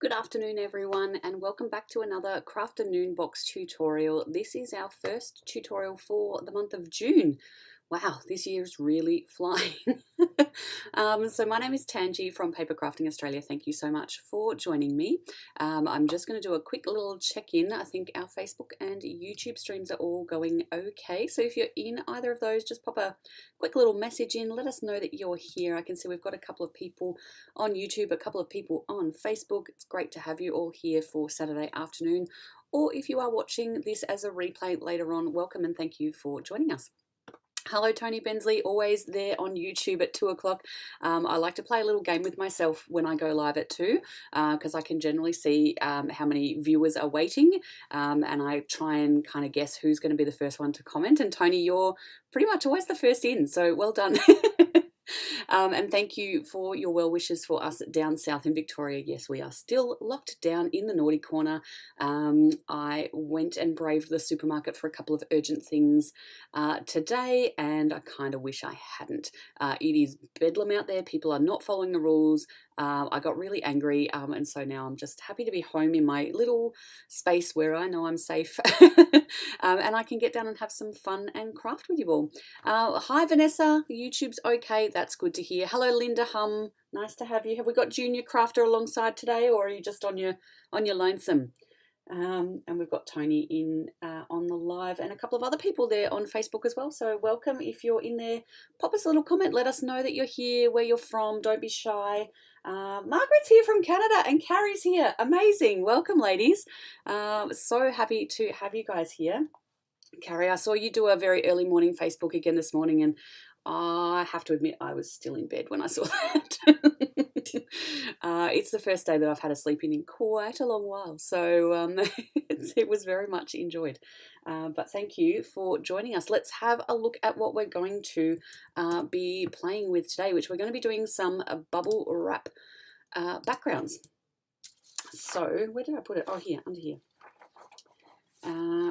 Good afternoon everyone, and welcome back to another Crafternoon Box tutorial. This is our first tutorial for the month of June. Wow, this year is really flying. So my name is Tangi from Papercrafting Australia. Thank you so much for joining me. I'm just going to do a quick little check-in. I think our Facebook and YouTube streams are all going okay. So if you're in either of those, just pop a quick little message in. Let us know that you're here. I can see we've got a couple of people on YouTube, a couple of people on Facebook. It's great to have you all here for Saturday afternoon. Or if you are watching this as a replay later on, welcome and thank you for joining us. Hello, Tony Bensley, always there on YouTube at 2 o'clock. I like to play a little game with myself when I go live at 2 because I can generally see how many viewers are waiting, and I try and kind of guess who's going to be the first one to comment. And Tony, you're pretty much always the first in, so well done. And thank you for your well wishes for us down south in Victoria. Yes, we are still locked down in the naughty corner. I went and braved the supermarket for a couple of urgent things today, and I kind of wish I hadn't. It is bedlam out there. People are not following the rules. I got really angry, and so now I'm just happy to be home in my little space where I know I'm safe, and I can get down and have some fun and craft with you all. Hi Vanessa, YouTube's okay, that's good to hear. Hello Linda Hum, nice to have you. Have we got Junior Crafter alongside today, or are you just on your lonesome? And we've got Tony in on the live, and a couple of other people there on Facebook as well, so welcome. If you're in there, pop us a little comment, let us know that you're here, where you're from, don't be shy. Margaret's here from Canada and Carrie's here. Amazing. Welcome, ladies. So happy to have you guys here. Carrie, I saw you do a very early morning Facebook again this morning, and I have to admit I was still in bed when I saw that. It's the first day that I've had a sleep in quite a long while, so it was very much enjoyed. But thank you for joining us. Let's have a look at what we're going to be playing with today, which we're going to be doing some bubble wrap backgrounds. So where did I put it? Oh, here, under here.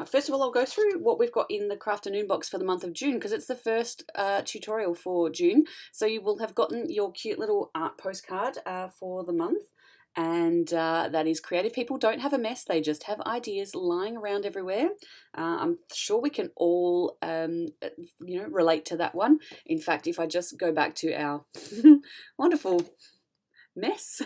First of all, I'll go through what we've got in the Crafternoon box for the month of June, because it's the first tutorial for June. So you will have gotten your cute little art postcard for the month. And that is Creative People Don't Have a Mess, they just have ideas lying around everywhere. I'm sure we can all, relate to that one. In fact, if I just go back to our wonderful mess,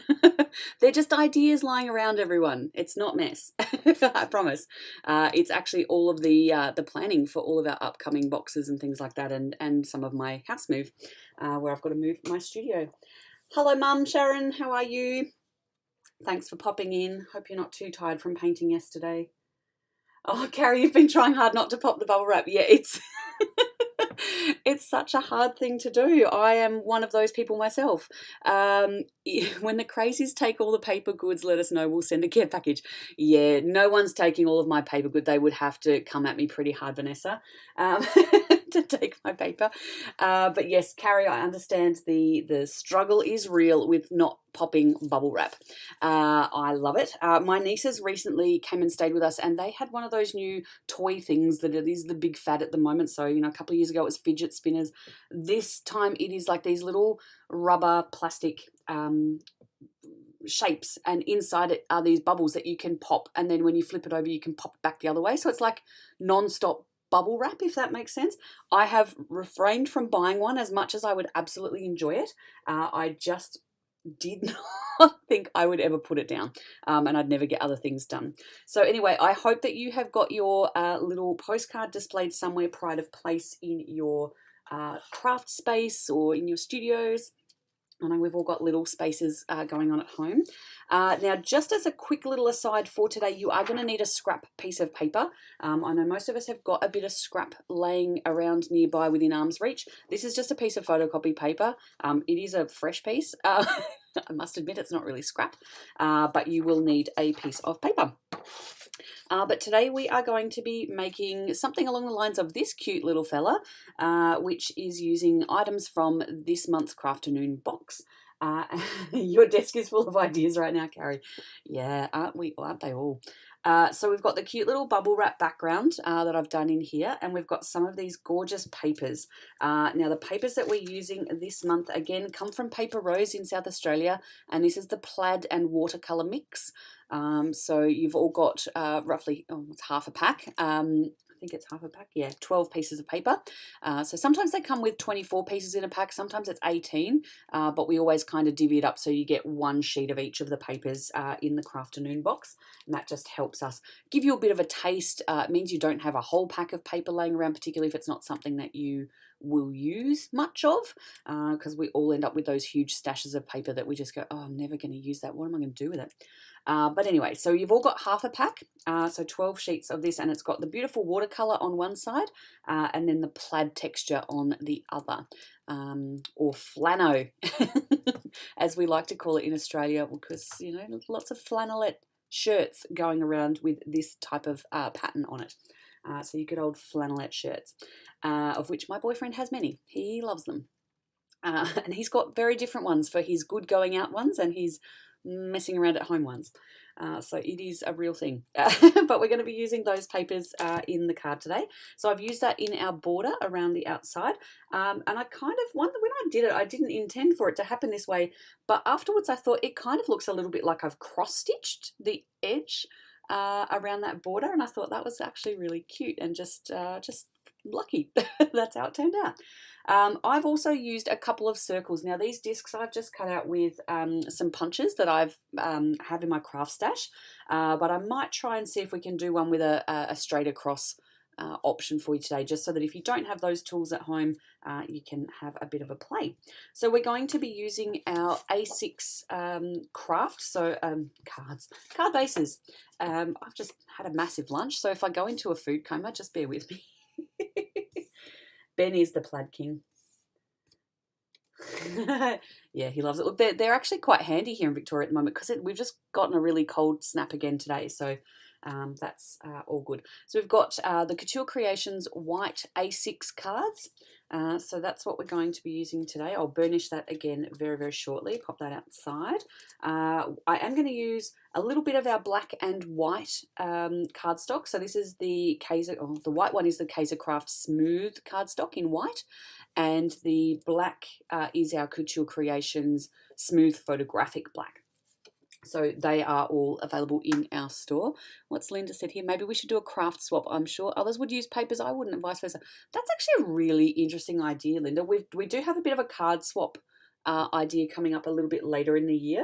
they're just ideas lying around, everyone. It's not mess. I promise. It's actually all of the planning for all of our upcoming boxes and things like that, and some of my house move, where I've got to move my studio. Hello Mum, Sharon, how are you? Thanks for popping in. Hope you're not too tired from painting yesterday. Oh, Carrie, you've been trying hard not to pop the bubble wrap. Yeah, it's it's such a hard thing to do. I am one of those people myself. When the crazies take all the paper goods, let us know. We'll send a care package. Yeah, no one's taking all of my paper good. They would have to come at me pretty hard, Vanessa, to take my paper. But yes, Carrie, I understand the struggle is real with not popping bubble wrap. I love it. My nieces recently came and stayed with us, and they had one of those new toy things that it is the big fad at the moment. So, a couple of years ago it was fidget spinners. This time it is like these little rubber plastic shapes, and inside it are these bubbles that you can pop, and then when you flip it over you can pop it back the other way. So it's like non-stop bubble wrap, if that makes sense. I have refrained from buying one as much as I would absolutely enjoy it. I just did not think I would ever put it down, and I'd never get other things done. So anyway, I hope that you have got your little postcard displayed somewhere, pride of place in your craft space or in your studios. I know we've all got little spaces going on at home. Now, just as a quick little aside for today, you are going to need a scrap piece of paper. I know most of us have got a bit of scrap laying around nearby within arm's reach. This is just a piece of photocopy paper. It is a fresh piece. I must admit it's not really scrap, but you will need a piece of paper. But today we are going to be making something along the lines of this cute little fella, which is using items from this month's Crafternoon box. Your desk is full of ideas right now, Carrie. Yeah, aren't we? Aren't they all? So we've got the cute little bubble wrap background that I've done in here, and we've got some of these gorgeous papers. Now the papers that we're using this month again come from Paper Rose in South Australia, and this is the plaid and watercolor mix. So you've all got roughly, it's half a pack. I think it's half a pack, yeah, 12 pieces of paper. So sometimes they come with 24 pieces in a pack, sometimes it's 18, but we always kind of divvy it up so you get one sheet of each of the papers in the Crafternoon box, and that just helps us give you a bit of a taste. It means you don't have a whole pack of paper laying around, particularly if it's not something that you will use much of, because we all end up with those huge stashes of paper that we just go, oh, I'm never going to use that. What am I going to do with it? But anyway, so you've all got half a pack, so 12 sheets of this, and it's got the beautiful watercolor on one side and then the plaid texture on the other, or flannel, as we like to call it in Australia, because, you know, there's lots of flannelette shirts going around with this type of pattern on it. So you get old flannelette shirts, of which my boyfriend has many. He loves them. And he's got very different ones for his good going out ones and his messing around at home ones. So it is a real thing. But we're going to be using those papers in the card today. So I've used that in our border around the outside. And I kind of wonder, when I did it, I didn't intend for it to happen this way. But afterwards I thought it kind of looks a little bit like I've cross-stitched the edge around that border. And I thought that was actually really cute and just lucky. That's how it turned out. I've also used a couple of circles. Now these discs I've just cut out with some punches that I've have in my craft stash, but I might try and see if we can do one with a straight across option for you today, just so that if you don't have those tools at home, you can have a bit of a play. So we're going to be using our A6 craft, so card bases. I've just had a massive lunch, so if I go into a food coma, just bear with me. Ben is the plaid king. Yeah, he loves it. Look, they're actually quite handy here in Victoria at the moment because we've just gotten a really cold snap again today, so that's all good. So we've got the Couture Creations white A6 cards. So that's what we're going to be using today. I'll burnish that again very, very shortly. Pop that outside. I am going to use a little bit of our black and white cardstock. So this is the the white one is the Kaiser Craft Smooth cardstock in white, and the black is our Couture Creations Smooth Photographic Black. So they are all available in our store. What's Linda said here? Maybe we should do a craft swap. I'm sure others would use papers. I wouldn't, and vice versa. That's actually a really interesting idea, Linda. We do have a bit of a card swap idea coming up a little bit later in the year.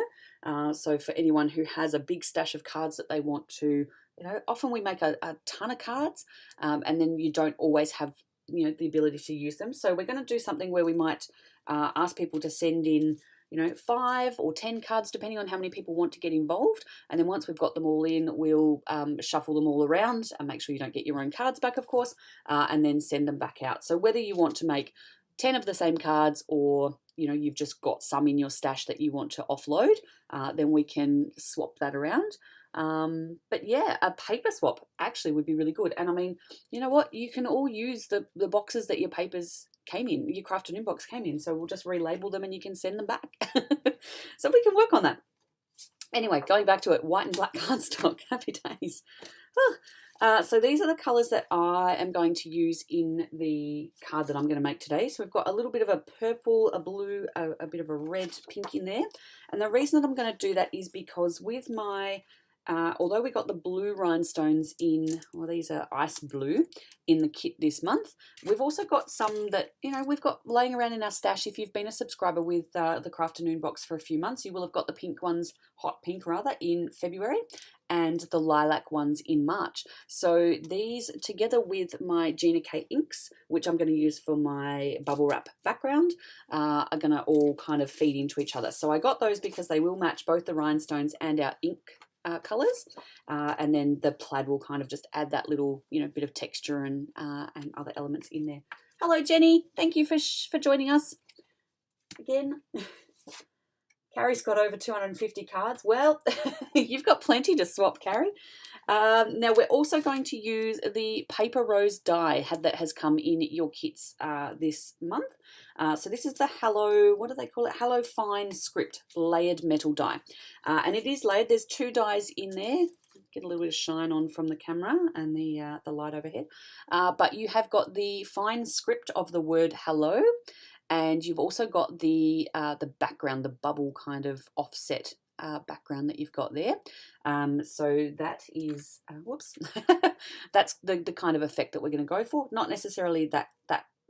So for anyone who has a big stash of cards that they want to, you know, often we make a ton of cards, and then you don't always have, you know, the ability to use them. So we're going to do something where we might ask people to send in, you know, 5 or 10 cards, depending on how many people want to get involved. And then once we've got them all in, we'll shuffle them all around and make sure you don't get your own cards back, of course, and then send them back out. So whether you want to make 10 of the same cards, or, you know, you've just got some in your stash that you want to offload, then we can swap that around. But yeah, a paper swap actually would be really good. And I mean, you know what? You can all use the boxes that your papers came in, your Crafternoon box came in. So we'll just relabel them and you can send them back. So we can work on that. Anyway, going back to it, white and black cardstock. Happy days. So these are the colours that I am going to use in the card that I'm going to make today. So we've got a little bit of a purple, a blue, a bit of a red, pink in there. And the reason that I'm going to do that is because with my although we got the blue rhinestones in, well, these are ice blue in the kit this month, we've also got some that, you know, we've got laying around in our stash. If you've been a subscriber with the Crafternoon box for a few months, you will have got the pink ones, hot pink rather, in February, and the lilac ones in March. So these, together with my Gina K inks, which I'm going to use for my bubble wrap background, are going to all kind of feed into each other. So I got those because they will match both the rhinestones and our ink colours, and then the plaid will kind of just add that little, you know, bit of texture and other elements in there. Hello, Jenny. Thank you for joining us again. Carrie's got over 250 cards. Well, you've got plenty to swap, Carrie. Now we're also going to use the paper rose die that has come in your kits this month. So this is the Hello, what do they call it? Hello Fine Script layered metal die. And it is layered. There's 2 dies in there. Get a little bit of shine on from the camera and the light overhead. But you have got the fine script of the word hello, and you've also got the background, the bubble kind of offset background that you've got there. So that is, whoops, that's the kind of effect that we're going to go for. Not necessarily that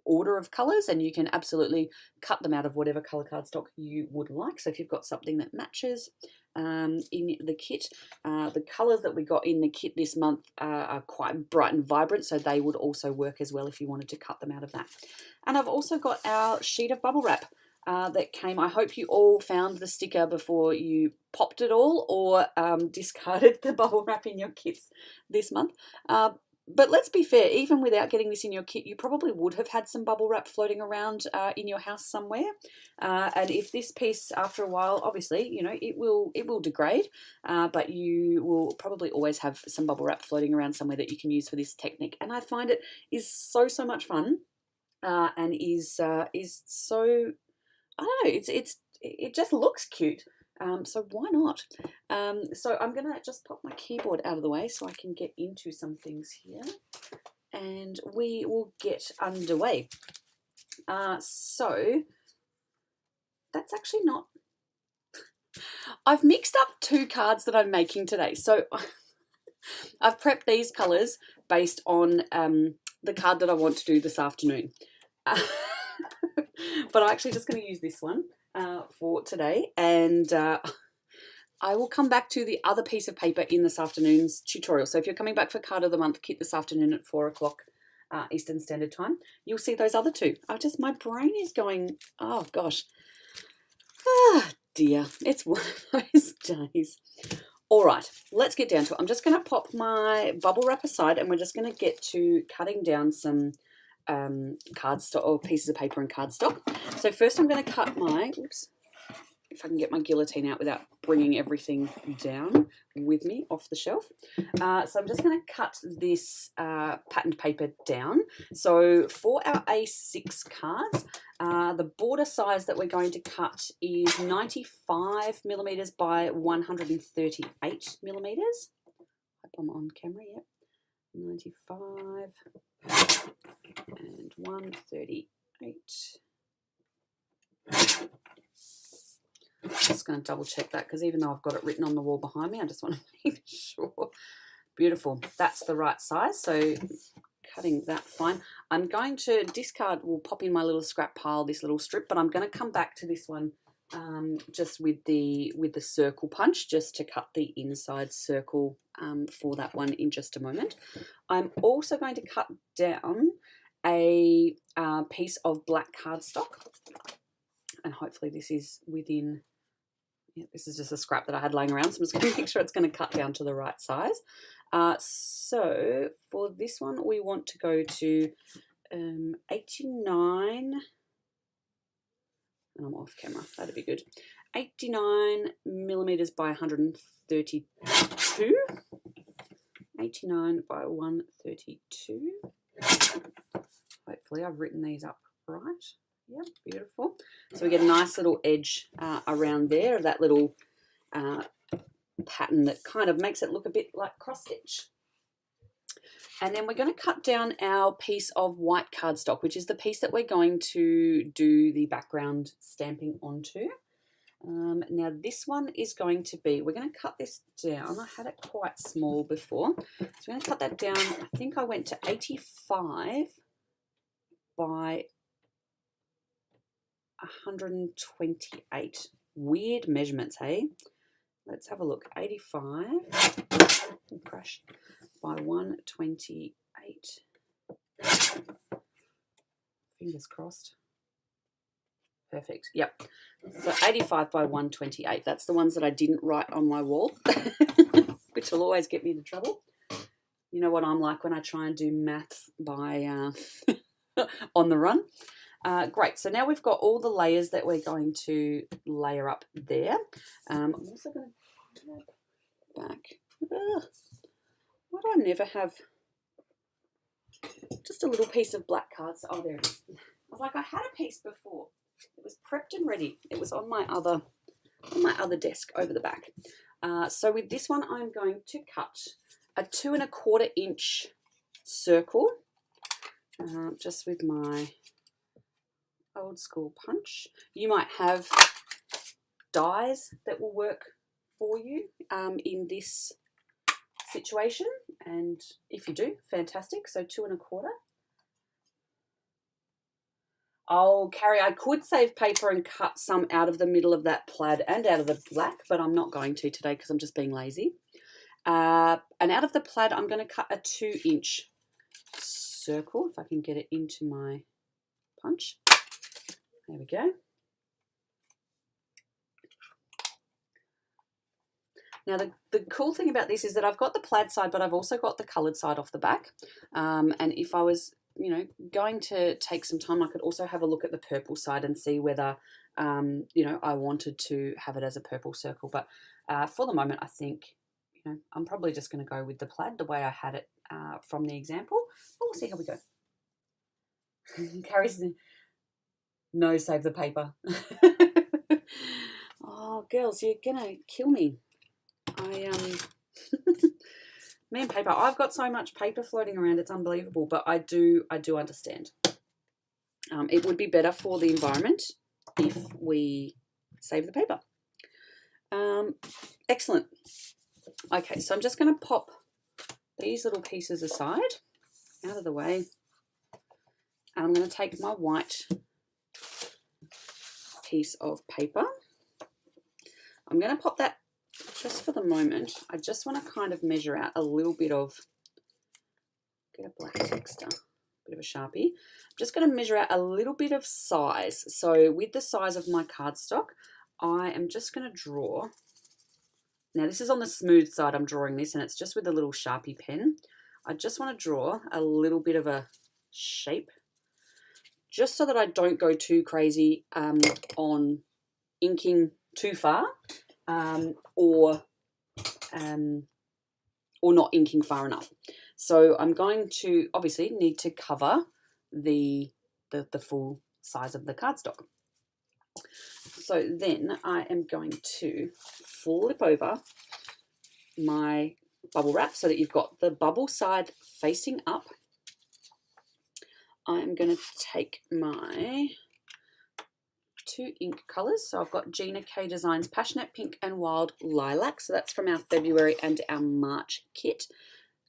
order of colours, and you can absolutely cut them out of whatever colour cardstock you would like. So if you've got something that matches in the kit, the colours that we got in the kit this month are quite bright and vibrant, so they would also work as well if you wanted to cut them out of that. And I've also got our sheet of bubble wrap that came. I hope you all found the sticker before you popped it all or discarded the bubble wrap in your kits this month. But let's be fair, even without getting this in your kit, you probably would have had some bubble wrap floating around in your house somewhere. And if this piece, after a while, obviously, you know, it will degrade, but you will probably always have some bubble wrap floating around somewhere that you can use for this technique. And I find it is so much fun, and is so, I don't know, it just looks cute. So why not? So I'm going to just pop my keyboard out of the way so I can get into some things here, and we will get underway. So that's actually not... I've mixed up 2 cards that I'm making today. So I've prepped these colours based on the card that I want to do this afternoon. But I'm actually just going to use this one for today, and I will come back to the other piece of paper in this afternoon's tutorial. So if you're coming back for card of the month kit this afternoon at 4 o'clock Eastern Standard Time, you'll see those other 2. My brain is going, oh gosh, dear, it's one of those days. All right, let's get down to it. I'm just going to pop my bubble wrap aside, and we're just going to get to cutting down some cardstock, or pieces of paper and cardstock. So first I'm going to cut my, oops, if I can get my guillotine out without bringing everything down with me off the shelf. So I'm just going to cut this patterned paper down. So for our A6 cards, the border size that we're going to cut is 95 millimeters by 138 millimeters. Hope I'm on camera, yep. 95 and 138. Just going to double check that, because even though I've got it written on the wall behind me, I just want to make sure. Beautiful, that's the right size. So cutting that fine. I'm going to discard, we'll pop in my little scrap pile, this little strip, but I'm going to come back to this one just with the circle punch, just to cut the inside circle for that one in just a moment. I'm also going to cut down a piece of black cardstock, and hopefully this is within, yeah, this is just a scrap that I had laying around, so I'm just going to make sure it's going to cut down to the right size. So for this one we want to go to 89, and I'm off camera, that'd be good, 89 millimeters by 132, 89 by 132. Hopefully I've written these up right. Yep, beautiful. So we get a nice little edge around there, that little pattern that kind of makes it look a bit like cross stitch. And then we're going to cut down our piece of white cardstock, which is the piece that we're going to do the background stamping onto. Now this one is going to be, we're going to cut this down. I had it quite small before. So we're going to cut that down. I think I went to 85 by 128. Weird measurements, hey? Let's have a look. 85, oh, crash, by 128. Fingers crossed. Perfect. Yep. So 85 by 128. That's the ones that I didn't write on my wall, which will always get me into trouble. You know what I'm like when I try and do maths by on the run. Great. So now we've got all the layers that we're going to layer up there. I'm also going to back. Why do I never have just a little piece of black cards? Oh, there it is. I was like, I had a piece before. It was prepped and ready. It was on my other desk over the back. So with this one, I'm going to cut a 2 1/4 inch circle, just with my old school punch. You might have dies that will work for you in this situation, and if you do, fantastic. So 2 1/4. Oh, Carrie, I could save paper and cut some out of the middle of that plaid and out of the black, but I'm not going to today because I'm just being lazy. And out of the plaid, I'm going to cut a 2 inch circle, if I can get it into my punch. There we go. Now, the cool thing about this is that I've got the plaid side, but I've also got the coloured side off the back. And if I was, you know, going to take some time, I could also have a look at the purple side and see whether, you know, I wanted to have it as a purple circle. But for the moment, I think, you know, I'm probably just going to go with the plaid the way I had it from the example. But we'll see how we go. Carrie's no, save the paper. Oh, girls, you're going to kill me. Me and paper, I've got so much paper floating around, it's unbelievable, but I do understand. It would be better for the environment if we save the paper. Excellent. Okay, so I'm just going to pop these little pieces aside, out of the way, and I'm going to take my white piece of paper. I'm going to pop that just for the moment. I just want to kind of measure out a little bit of, get a black texture, bit of a Sharpie. I'm just going to measure out a little bit of size. So with the size of my cardstock, I am just going to draw. Now this is on the smooth side I'm drawing this, and it's just with a little Sharpie pen. I just want to draw a little bit of a shape, just so that I don't go too crazy on inking too far. Or not inking far enough. So I'm going to obviously need to cover the full size of the cardstock. So then I am going to flip over my bubble wrap so that you've got the bubble side facing up. I'm going to take my 2 ink colours. So I've got Gina K Designs Passionate Pink and Wild Lilac. So that's from our February and our March kit.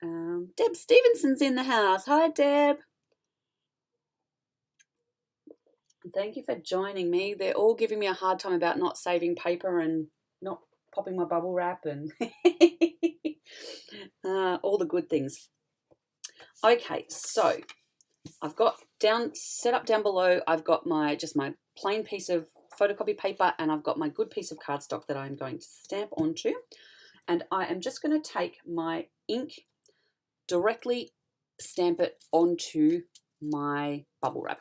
Deb Stevenson's in the house. Hi, Deb. Thank you for joining me. They're all giving me a hard time about not saving paper and not popping my bubble wrap and all the good things. Okay, so I've got set up down below, I've got my plain piece of photocopy paper, and I've got my good piece of cardstock that I'm going to stamp onto. And I am just going to take my ink, directly stamp it onto my bubble wrap.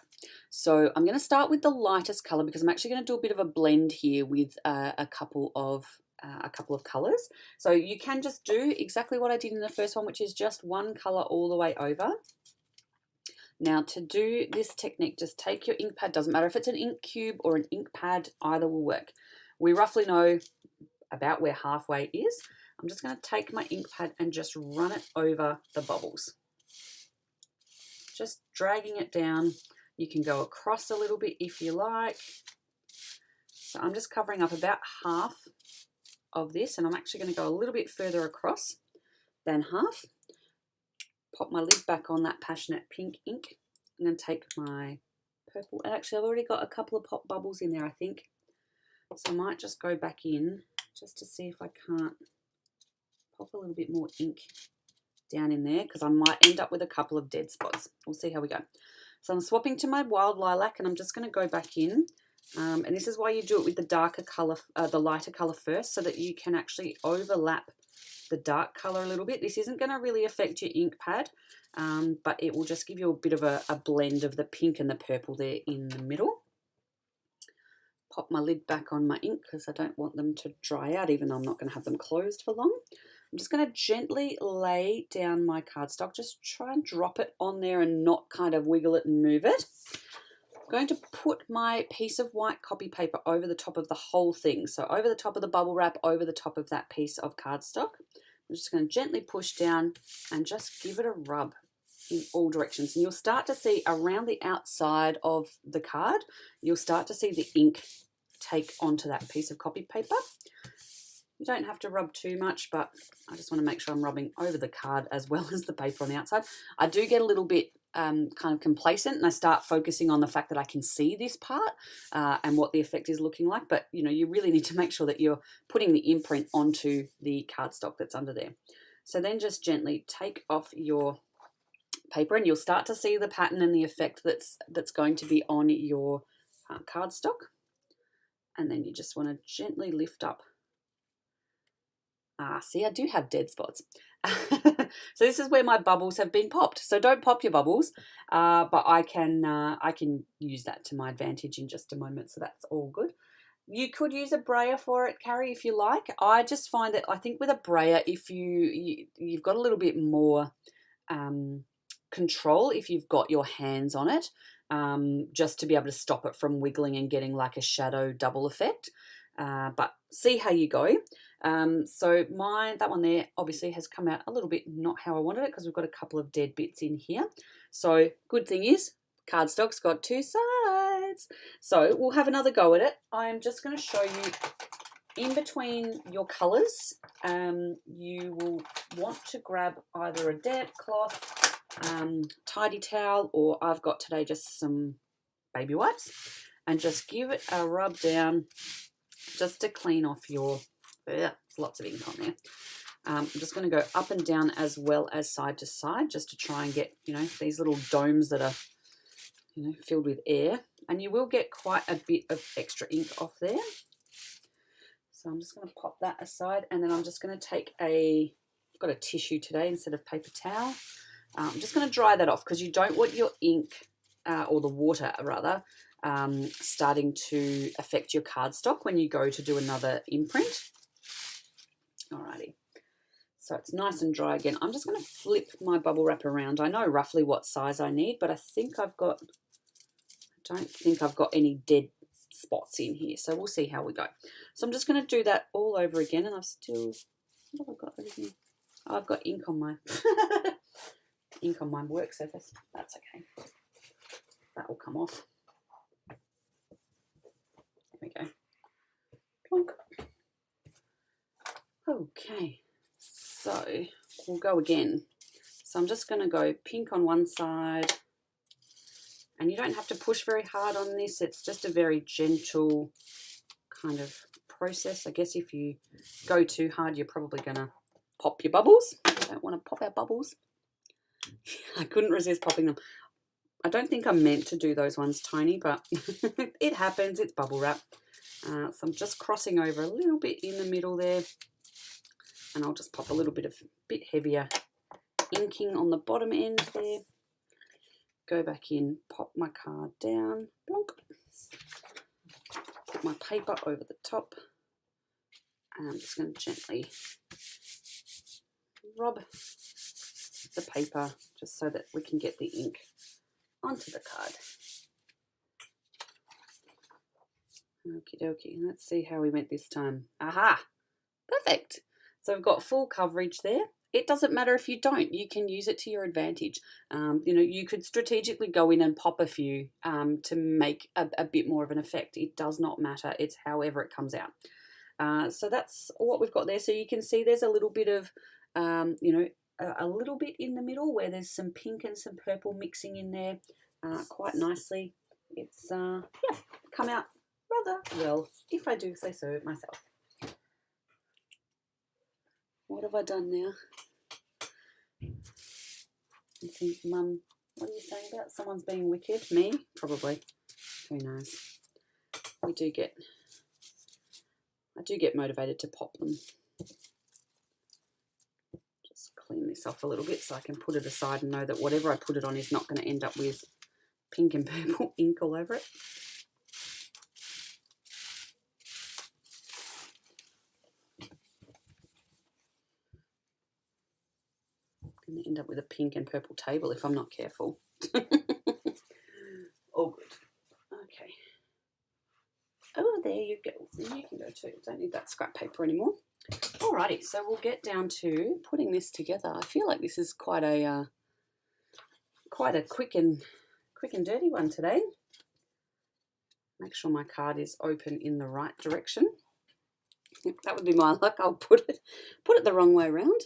So I'm going to start with the lightest color because I'm actually going to do a bit of a blend here with a couple of colors. So you can just do exactly what I did in the first one, which is just one color all the way over. Now to do this technique, just take your ink pad, doesn't matter if it's an ink cube or an ink pad, either will work. We roughly know about where halfway is. I'm just going to take my ink pad and just run it over the bubbles. Just dragging it down. You can go across a little bit if you like. So I'm just covering up about half of this, and I'm actually going to go a little bit further across than half. Pop my lid back on that Passionate Pink ink. I'm going to take my purple, and actually I've already got a couple of pop bubbles in there, I think. So I might just go back in just to see if I can't pop a little bit more ink down in there, because I might end up with a couple of dead spots. We'll see how we go. So I'm swapping to my Wild Lilac, and I'm just going to go back in. And this is why you do it with the darker color, the lighter color first, so that you can actually overlap the dark color a little bit. This isn't going to really affect your ink pad, but it will just give you a bit of a blend of the pink and the purple there in the middle. Pop my lid back on my ink because I don't want them to dry out, even though I'm not going to have them closed for long. I'm just going to gently lay down my cardstock. Just try and drop it on there and not kind of wiggle it and move it. I'm going to put my piece of white copy paper over the top of the whole thing. So over the top of the bubble wrap, over the top of that piece of cardstock. I'm just going to gently push down and just give it a rub in all directions. And you'll start to see around the outside of the card, you'll start to see the ink take onto that piece of copy paper. You don't have to rub too much, but I just want to make sure I'm rubbing over the card as well as the paper on the outside. I do get a little bit kind of complacent, and I start focusing on the fact that I can see this part and what the effect is looking like. But you know, you really need to make sure that you're putting the imprint onto the cardstock that's under there. So then just gently take off your paper, and you'll start to see the pattern and the effect that's going to be on your cardstock. And then you just want to gently lift up. See, I do have dead spots. So this is where my bubbles have been popped. So don't pop your bubbles, but I can use that to my advantage in just a moment. So that's all good. You could use a brayer for it, Carrie, if you like. I just find that I think with a brayer, if you've got a little bit more control if you've got your hands on it, just to be able to stop it from wiggling and getting like a shadow double effect. But see how you go. So that one there obviously has come out a little bit not how I wanted it, because we've got a couple of dead bits in here. So good thing is cardstock's got two sides. So we'll have another go at it. I'm just going to show you in between your colours. You will want to grab either a damp cloth, tidy towel, or I've got today just some baby wipes, and just give it a rub down just to clean off your lots of ink on there. I'm just going to go up and down as well as side to side, just to try and get, you know, these little domes that are, you know, filled with air. And you will get quite a bit of extra ink off there. So I'm just going to pop that aside, and then I'm just going to take I've got a tissue today instead of paper towel. I'm just going to dry that off, because you don't want your ink, or the water rather, starting to affect your cardstock when you go to do another imprint. Alrighty, so it's nice and dry again. I'm just going to flip my bubble wrap around. I know roughly what size I need, but I don't think I've got any dead spots in here, so we'll see how we go. So I'm just going to do that all over again, and what have I got over here? Oh, I've got ink on my ink on my work surface. That's okay. That will come off. There we go. Plonk. Okay, so we'll go again. So I'm just going to go pink on one side, and you don't have to push very hard on this. It's just a very gentle kind of process. I guess if you go too hard, you're probably going to pop your bubbles. I don't want to pop our bubbles. I couldn't resist popping them. I don't think I meant to do those ones tiny, but it happens. It's bubble wrap. So I'm just crossing over a little bit in the middle there, and I'll just pop a little bit heavier inking on the bottom end there. Go back in, pop my card down, plonk. Put my paper over the top, and I'm just going to gently rub the paper just so that we can get the ink onto the card. Okie dokie, let's see how we went this time. Aha! Perfect! So we've got full coverage there. It doesn't matter if you don't. You can use it to your advantage. You know, you could strategically go in and pop a few to make a bit more of an effect. It does not matter. It's however it comes out. So that's what we've got there. So you can see there's a little bit of, you know, a little bit in the middle where there's some pink and some purple mixing in there quite nicely. It's, yeah, come out rather well, if I do say so myself. What have I done now? I think, Mum, what are you saying about someone's being wicked? Me? Probably. Who knows? I do get motivated to pop them. Just clean this off a little bit so I can put it aside and know that whatever I put it on is not going to end up with pink and purple ink all over it. going to end up with a pink and purple table if I'm not careful. All good. Okay. Oh, there you go. You can go too. Don't need that scrap paper anymore. Alrighty, so we'll get down to putting this together. I feel like this is quite a quick and dirty one today. Make sure my card is open in the right direction. That would be my luck. I'll put it the wrong way around.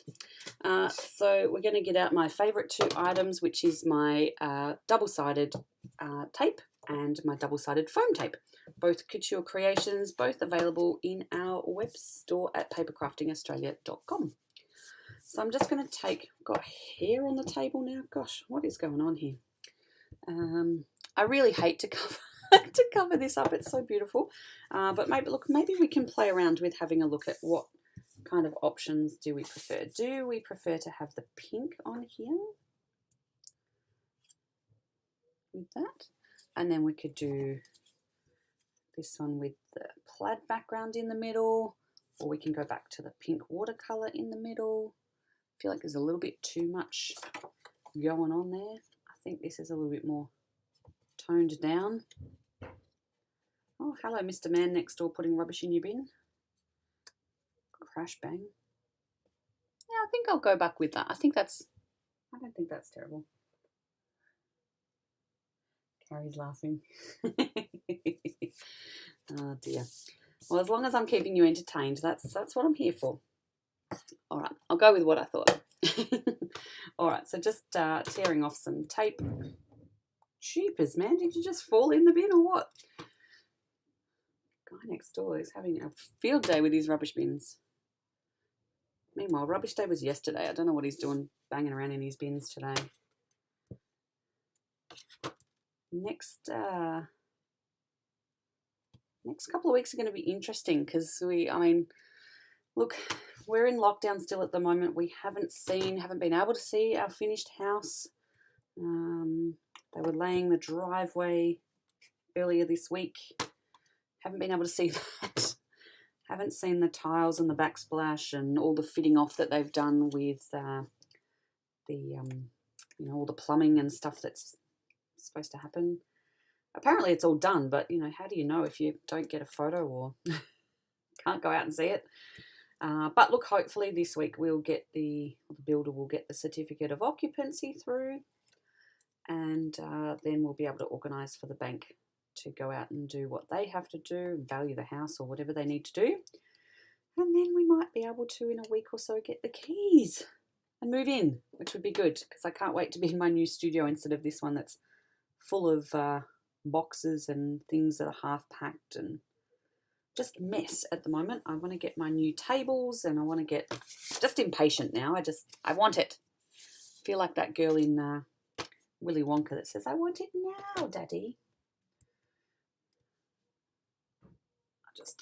So we're going to get out my favourite two items, which is my double-sided tape and my double-sided foam tape. Both couture creations, both available in our web store at papercraftingaustralia.com. So I'm just going to take, got hair on the table now. Gosh, what is going on here? I really hate to cover this up. It's so beautiful. But maybe we can play around with having a look at what kind of options do we prefer. Do we prefer to have the pink on here with that? And then we could do this one with the plaid background in the middle, or we can go back to the pink watercolor in the middle. I feel like there's a little bit too much going on there. I think this is a little bit more toned down. Oh, hello, Mr. Man next door putting rubbish in your bin. Crash bang. Yeah, I think I'll go back with that. I don't think that's terrible. Carrie's laughing. Oh dear. Well, as long as I'm keeping you entertained, that's what I'm here for. All right, I'll go with what I thought. All right, so just tearing off some tape. Jeepers, man, did you just fall in the bin or what? Guy next door is having a field day with his rubbish bins. Meanwhile, rubbish day was yesterday. I don't know what he's doing banging around in his bins today. Next couple of weeks are going to be interesting because look, we're in lockdown still at the moment. We haven't been able to see our finished house. They were laying the driveway earlier this week. Haven't been able to see that. Haven't seen the tiles and the backsplash and all the fitting off that they've done with all the plumbing and stuff that's supposed to happen. Apparently it's all done, but how do you know if you don't get a photo or can't go out and see it? But look, hopefully this week the builder will get the certificate of occupancy through, and then we'll be able to organise for the bank to go out and do what they have to do and value the house or whatever they need to do. And then we might be able to, in a week or so, get the keys and move in, which would be good because I can't wait to be in my new studio instead of this one that's full of boxes and things that are half packed and just mess at the moment. I want to get my new tables and I want to get just impatient now. I want it. I feel like that girl in Willy Wonka that says, I want it now, Daddy.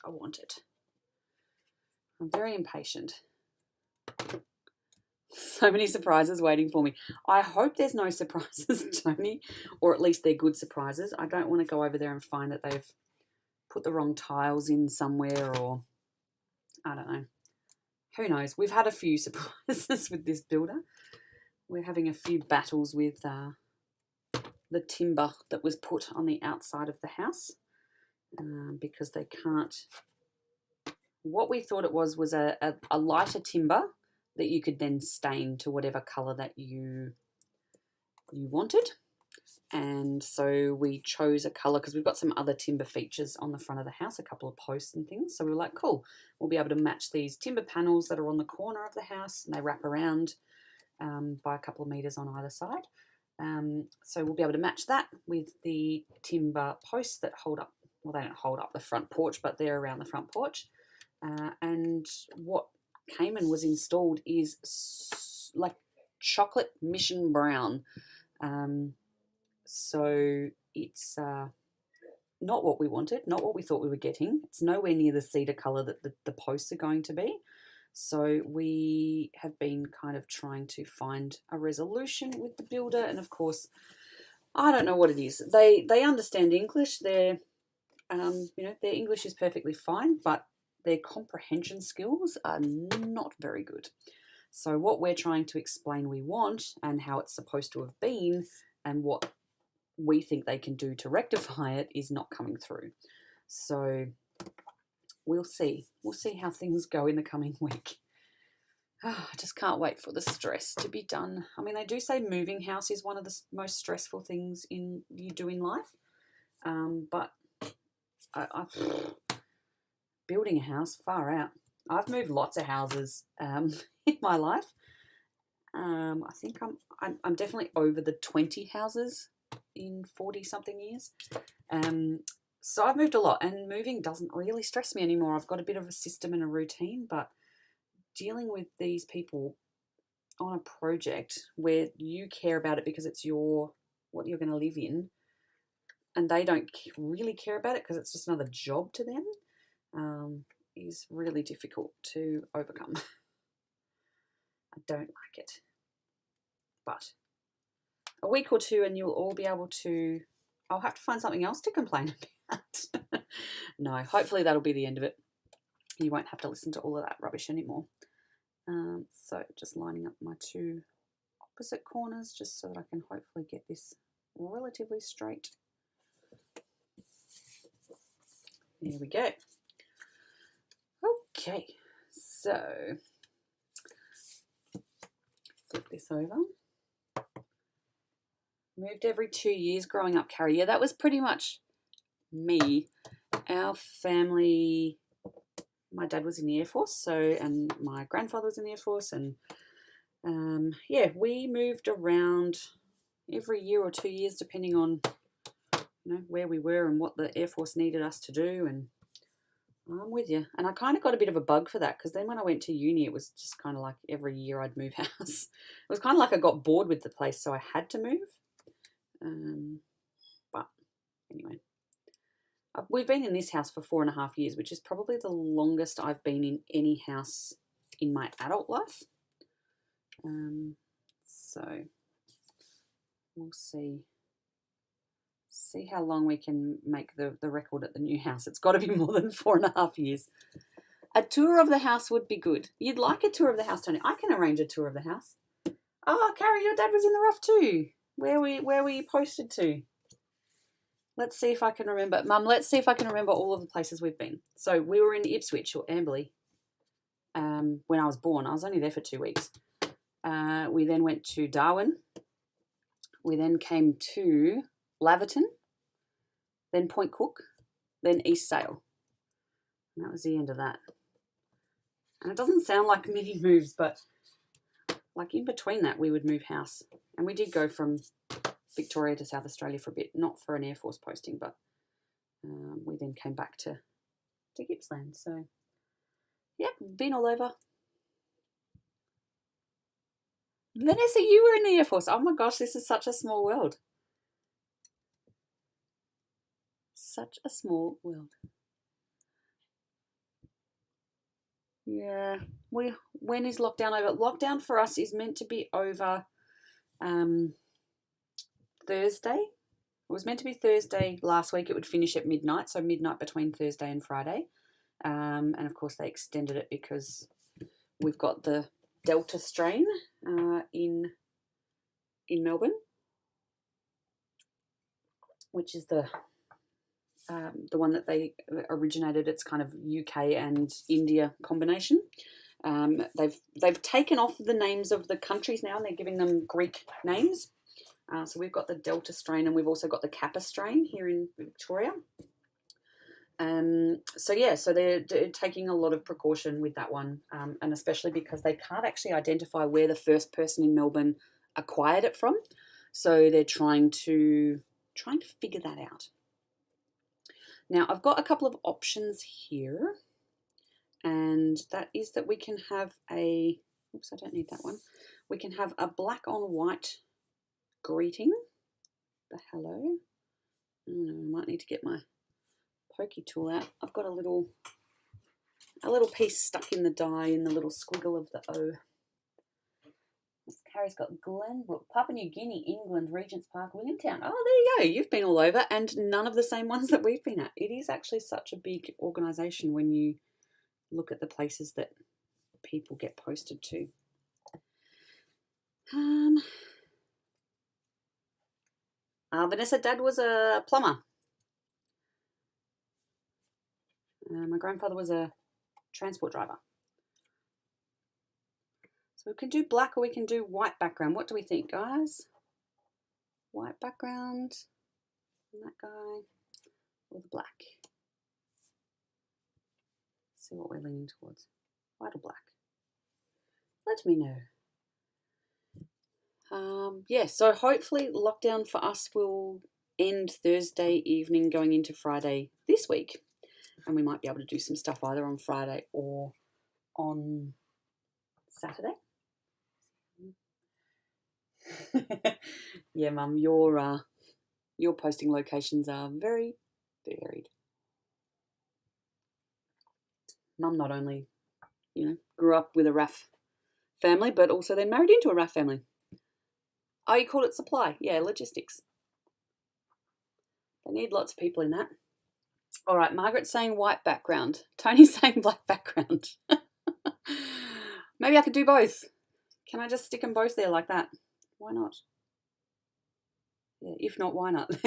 I want it. I'm very impatient. So many surprises waiting for me. I hope there's no surprises, Tony, or at least they're good surprises. I don't want to go over there and find that they've put the wrong tiles in somewhere, or I don't know. Who knows? We've had a few surprises with this builder. We're having a few battles with the timber that was put on the outside of the house because they can't. What we thought it was a lighter timber that you could then stain to whatever colour that you wanted. And so we chose a colour because we've got some other timber features on the front of the house, a couple of posts and things. So we were like, cool, we'll be able to match these timber panels that are on the corner of the house, and they wrap around by a couple of metres on either side. So we'll be able to match that with the timber posts that hold up, well, they don't hold up the front porch, but they're around the front porch. And what came and was installed is like chocolate mission brown. So it's not what we wanted, not what we thought we were getting. It's nowhere near the cedar colour that the posts are going to be. So we have been kind of trying to find a resolution with the builder. And of course, I don't know what it is. They understand English. Their English is perfectly fine, but their comprehension skills are not very good. So what we're trying to explain we want and how it's supposed to have been and what we think they can do to rectify it is not coming through. So we'll see. We'll see how things go in the coming week. I just can't wait for the stress to be done. I mean, they do say moving house is one of the most stressful things you do in life. But building a house, far out. I've moved lots of houses in my life. I think I'm definitely over the 20 houses in 40-something years. So I've moved a lot, and moving doesn't really stress me anymore. I've got a bit of a system and a routine, but dealing with these people on a project where you care about it because it's what you're going to live in, and they don't really care about it because it's just another job to them, is really difficult to overcome. I don't like it. But a week or two and you'll all be able to... I'll have to find something else to complain about. No, hopefully that'll be the end of it. You won't have to listen to all of that rubbish anymore. So just lining up my two opposite corners just so that I can hopefully get this relatively straight. There we go. Okay, so flip this over. Moved every 2 years growing up, Carrie. Yeah, that was pretty much me. Our family, my dad was in the Air Force, and my grandfather was in the Air Force, and yeah, we moved around every year or 2 years depending on where we were and what the Air Force needed us to do. And I'm with you. And I kind of got a bit of a bug for that because then when I went to uni, it was just kind of like every year I'd move house. It was kind of like I got bored with the place, so I had to move. But anyway, we've been in this house for 4.5 years, which is probably the longest I've been in any house in my adult life. So we'll see how long we can make the record at the new house. It's got to be more than 4.5 years. A tour of the house would be good. You'd like a tour of the house, Tony? I can arrange a tour of the house. Oh, Carrie, your dad was in the rough too. Where were you posted to? Let's see if I can remember. Mum, let's see if I can remember all of the places we've been. So we were in Ipswich or Amberley when I was born. I was only there for 2 weeks. We then went to Darwin. We then came to Laverton, then Point Cook, then East Sale. And that was the end of that. And it doesn't sound like many moves, but like in between that, we would move house. And we did go from Victoria to South Australia for a bit, not for an Air Force posting, but we then came back to Gippsland. So, yeah, been all over. Vanessa, you were in the Air Force. Oh my gosh, this is such a small world. Such a small world. Yeah. When is lockdown over? Lockdown for us is meant to be over Thursday. It was meant to be Thursday last week. It would finish at midnight, so midnight between Thursday and Friday. And of course they extended it because we've got the Delta strain in Melbourne, which is the one that they originated. It's kind of UK and India combination. They've taken off the names of the countries now and they're giving them Greek names. So we've got the Delta strain and we've also got the Kappa strain here in Victoria. So they're taking a lot of precaution with that one, and especially because they can't actually identify where the first person in Melbourne acquired it from. So they're trying to figure that out. Now, I've got a couple of options here, and that is that we can have a, oops, I don't need that one. We can have a black on white greeting, the hello. I might need to get my pokey tool out. I've got a little piece stuck in the die in the little squiggle of the O. Carrie's got Glenbrook, Papua New Guinea, England, Regent's Park, Williamtown. Oh, there you go. You've been all over, and none of the same ones that we've been at. It is actually such a big organisation when you look at the places that people get posted to. Vanessa, Dad was a plumber. My grandfather was a transport driver. So we can do black or we can do white background. What do we think, guys? White background, and that guy, or the black? See what we're leaning towards. White or black? Let me know. Yeah, so hopefully lockdown for us will end Thursday evening going into Friday this week. And we might be able to do some stuff either on Friday or on Saturday. Yeah, Mum, your posting locations are very varied. Mum not only, grew up with a RAF family, but also then married into a RAF family. Oh, you called it supply. Yeah, logistics. They need lots of people in that. All right, Margaret's saying white background. Tony's saying black background. Maybe I could do both. Can I just stick them both there like that? Why not? Yeah, if not, why not? Was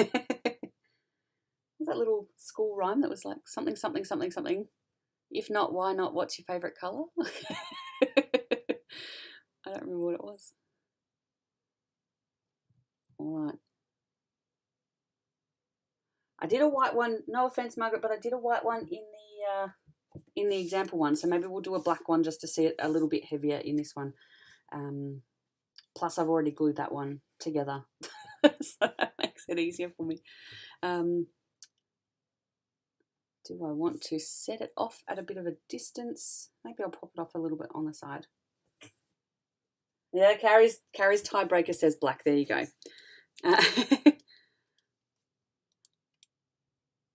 that little school rhyme that was like something, something, something, something? If not, why not? What's your favourite colour? I don't remember what it was. All right. I did a white one. No offense, Margaret, but I did a white one in the example one. So maybe we'll do a black one just to see it a little bit heavier in this one. Plus, I've already glued that one together, so that makes it easier for me. Do I want to set it off at a bit of a distance? Maybe I'll pop it off a little bit on the side. Yeah, Carrie's tiebreaker says black. There you go.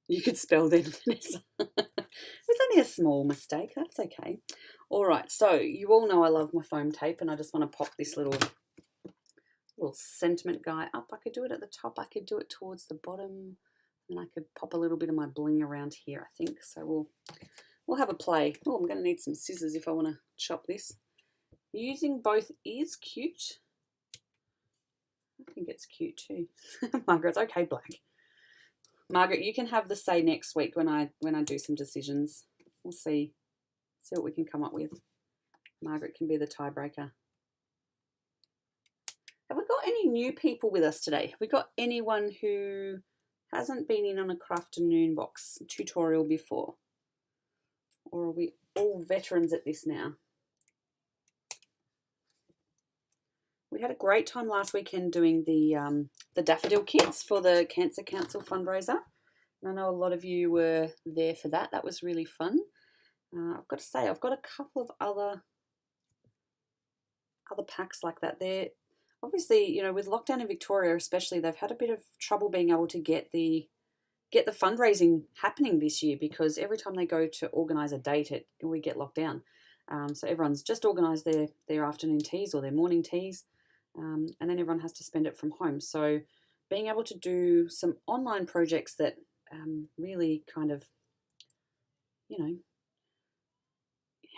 You could spell then, Vanessa. It's only a small mistake. That's okay. All right. So you all know I love my foam tape, and I just want to pop this little sentiment guy up. I could do it at the top. I could do it towards the bottom, and I could pop a little bit of my bling around here, I think. So we'll have a play. Oh, I'm going to need some scissors if I want to chop this. Using both is cute. I think it's cute too. Margaret's okay, black. Margaret, you can have the say next week when I do some decisions. We'll see what we can come up with. Margaret can be the tiebreaker. Have we got any new people with us today? Have we got anyone who hasn't been in on a Crafternoon Box tutorial before? Or are we all veterans at this now? We had a great time last weekend doing the daffodil kits for the Cancer Council fundraiser. And I know a lot of you were there for that. That was really fun. I've got to say, I've got a couple of other packs like that. They're obviously, with lockdown in Victoria especially, they've had a bit of trouble being able to get the fundraising happening this year, because every time they go to organise a date, we get locked down. So everyone's just organised their afternoon teas or their morning teas. And then everyone has to spend it from home. So being able to do some online projects that really kind of,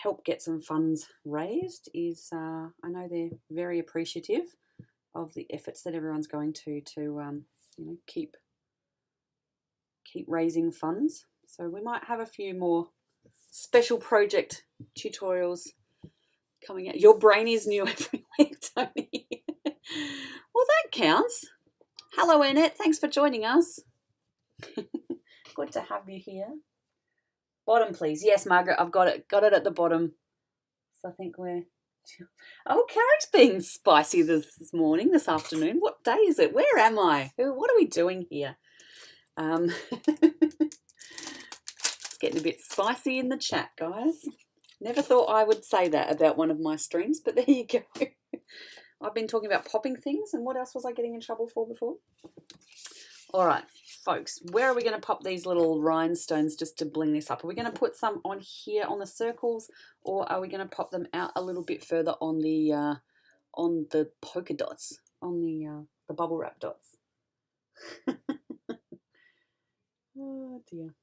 help get some funds raised is, I know they're very appreciative of the efforts that everyone's going to keep raising funds. So we might have a few more special project tutorials coming out. Your brain is new every week, Tony. Well, that counts. Hello, Annette. Thanks for joining us. Good to have you here. Bottom, please. Yes, Margaret, I've got it. Got it at the bottom. So I think we're... Oh, Carrie's being spicy this afternoon. What day is it? Where am I? What are we doing here? It's getting a bit spicy in the chat, guys. Never thought I would say that about one of my streams, but there you go. I've been talking about popping things, and what else was I getting in trouble for before? All right, folks, where are we going to pop these little rhinestones just to bling this up? Are we going to put some on here on the circles, or are we going to pop them out a little bit further on the polka dots, on the bubble wrap dots? Oh dear.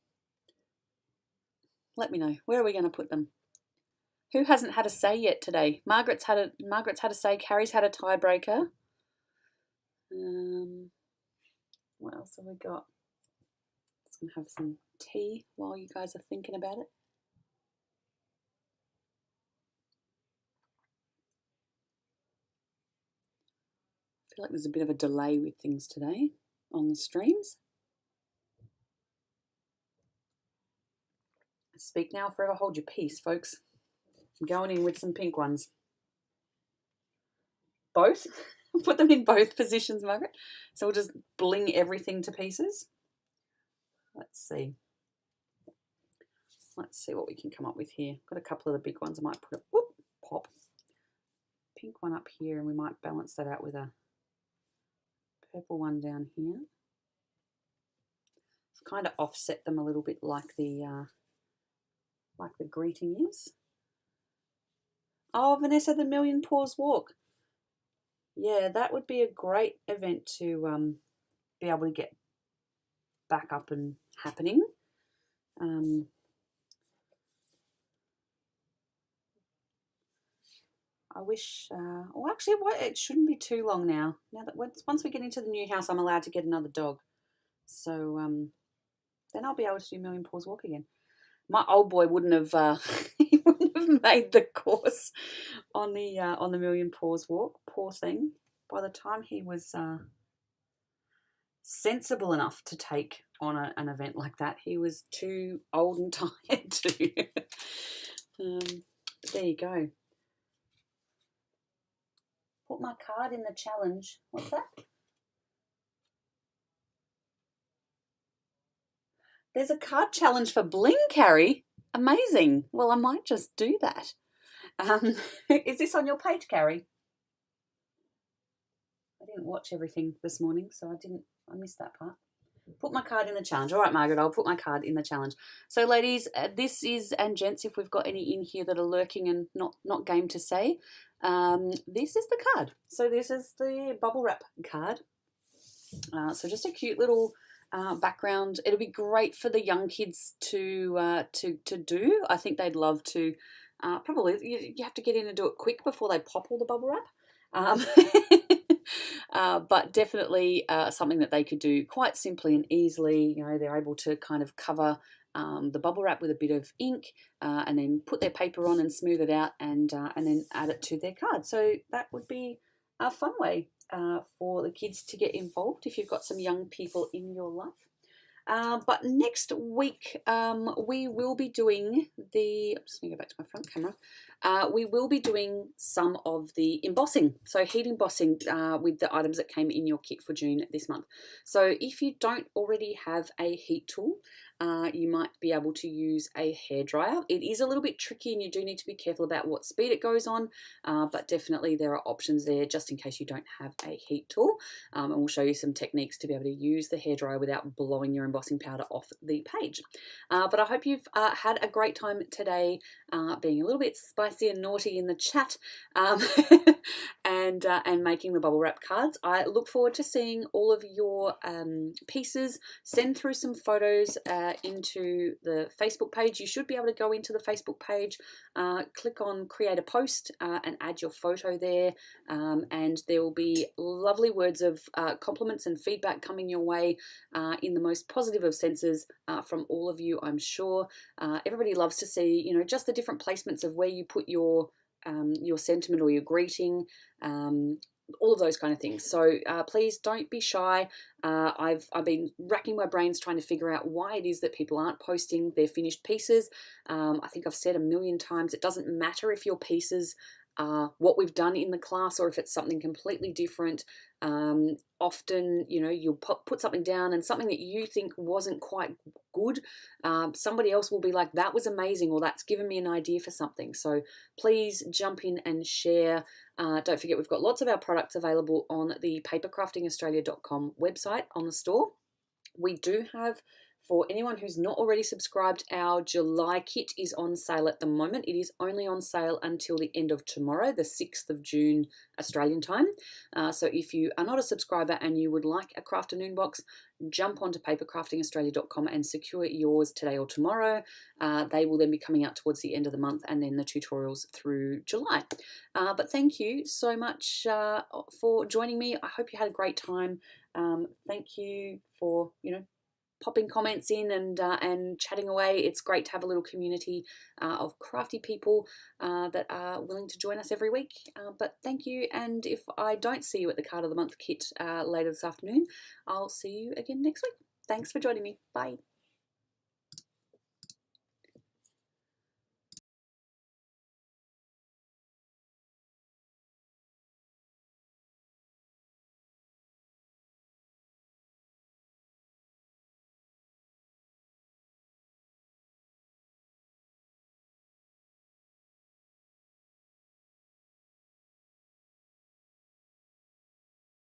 Let me know. Where are we going to put them? Who hasn't had a say yet today? Margaret's had a say. Carrie's had a tiebreaker. What else have we got? Just gonna have some tea while you guys are thinking about it. I feel like there's a bit of a delay with things today on the streams. Speak now, forever hold your peace, folks. I'm going in with some pink ones. Both? Put them in both positions, Margaret. So we'll just bling everything to pieces. Let's see. Let's see what we can come up with here. Got a couple of the big ones I might put a pop. Pink one up here, and we might balance that out with a purple one down here. Kind of offset them a little bit like the greeting is. Oh, Vanessa, the Million Paws Walk. Yeah, that would be a great event to be able to get back up and happening. I wish, well, actually, it shouldn't be too long now. Now that once we get into the new house, I'm allowed to get another dog. So then I'll be able to do Million Paws Walk again. My old boy wouldn't have he wouldn't have made the course on the Million Paws Walk. Poor thing. By the time he was sensible enough to take on an event like that, he was too old and tired to. There you go. Put my card in the challenge. What's that? There's a card challenge for bling, Carrie. Amazing. Well, I might just do that. Is this on your page, Carrie? I didn't watch everything this morning, so I missed that part. Put my card in the challenge. All right, Margaret, I'll put my card in the challenge. So, ladies, this is, and gents, if we've got any in here that are lurking and not game to say, this is the card. So this is the Bubblewrap card. So just a cute little background. It'll be great for the young kids to do. I think they'd love to. Probably you have to get in and do it quick before they pop all the bubble wrap. But definitely something that they could do quite simply and easily. You know, they're able to kind of cover the bubble wrap with a bit of ink and then put their paper on and smooth it out and then add it to their card. So that would be a fun way for the kids to get involved if you've got some young people in your life. But next week we will be doing I'm just going to go back to my front camera. We will be doing some of the embossing, so heat embossing with the items that came in your kit for June this month. So if you don't already have a heat tool, you might be able to use a hairdryer. It is a little bit tricky and you do need to be careful about what speed it goes on, but definitely there are options there just in case you don't have a heat tool. And we'll show you some techniques to be able to use the hairdryer without blowing your embossing powder off the page. But I hope you've had a great time today being a little bit spicy and naughty in the chat and making the bubble wrap cards. I look forward to seeing all of your pieces. Send through some photos into the Facebook page. You should be able to go into the Facebook page, click on create a post and add your photo there, and there will be lovely words of compliments and feedback coming your way in the most positive of senses from all of you, I'm sure. Everybody loves to see, you know, just the different placements of where you put your sentiment or your greeting, all of those kind of things. So please don't be shy. I've been racking my brains trying to figure out why it is that people aren't posting their finished pieces. I think I've said a million times, it doesn't matter if your pieces are what we've done in the class or if it's something completely different. Often, you know, you'll put something down and something that you think wasn't quite good, somebody else will be like, that was amazing, or that's given me an idea for something. So please jump in and share. Don't forget, we've got lots of our products available on the papercraftingaustralia.com website on the store. We do have For anyone who's not already subscribed, our July kit is on sale at the moment. It is only on sale until the end of tomorrow, the 6th of June Australian time. So if you are not a subscriber and you would like a Crafternoon box, jump onto papercraftingaustralia.com and secure yours today or tomorrow. They will then be coming out towards the end of the month, and then the tutorials through July. But thank you so much for joining me. I hope you had a great time. Thank you for, popping comments in and chatting away. It's great to have a little community of crafty people that are willing to join us every week. But thank you, and if I don't see you at the Card of the Month kit later this afternoon, I'll see you again next week. Thanks for joining me. Bye.